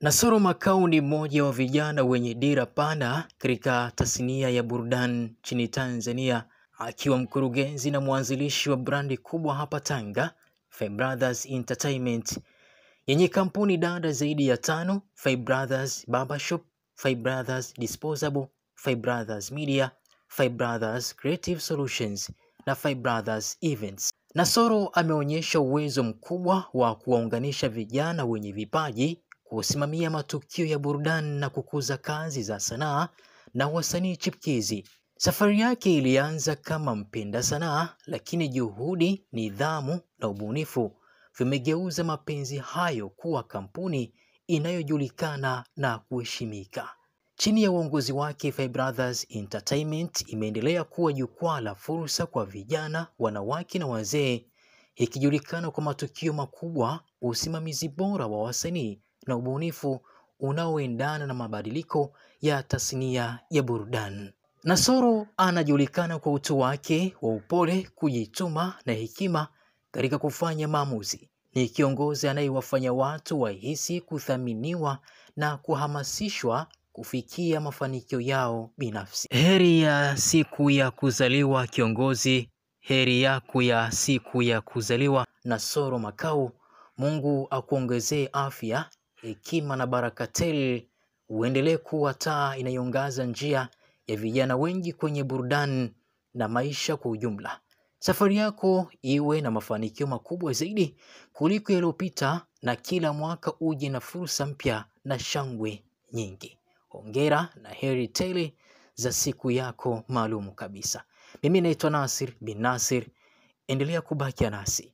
Nasoro Makau ni mmoja wa vijana wenye dira pana katika tasnia ya burudani nchini Tanzania, akiwa mkurugenzi na mwanzilishi wa brandi kubwa hapa Tanga, Five Brothers Entertainment, yenye kampuni dada zaidi ya 5: Five Brothers Barbershop, Five Brothers Disposable, Five Brothers Media, Five Brothers Creative Solutions na Five Brothers Events. Nasoro ameonyesha uwezo mkubwa wa kuwaunganisha vijana wenye vipaji, kusimamia matukio ya burudani na kukuza kazi za sanaa na wasanii chipkizi. Safari yake ilianza kama mpenda sanaa, lakini juhudi, nidhamu na ubunifu vimegeuza mapenzi hayo kuwa kampuni inayojulikana na kuheshimika. Chini ya uongozi wake, Five Brothers Entertainment imeendelea kuwa jukwaa la fursa kwa vijana, wanawake na wazee, ikijulikana kwa matukio makubwa, usimamizi bora wa wasanii na ubunifu unaoendana na mabadiliko ya tasnia ya burudani. Nasoro anajulikana kwa utu wake wa upole, kujituma na hekima katika kufanya maamuzi. Ni kiongozi anayewafanya watu wahisi kuthaminiwa na kuhamasishwa kufikia mafanikio yao binafsi. Heri ya siku ya kuzaliwa kiongozi, heri yako ya siku ya kuzaliwa Nasoro Makau. Mungu akuongezee afya, hekima na baraka tele. Uendelee kuwa taa inayoangaza njia ya vijana wengi kwenye burudani na maisha kwa ujumla. Safari yako iwe na mafanikio makubwa zaidi kuliko yaliyopita, na kila mwaka uje na fursa mpya na shangwe nyingi. Hongera na heri tele za siku yako maalumu kabisa. Mimi naitwa Nasir bin Nasir. Endelea kubakia nasi.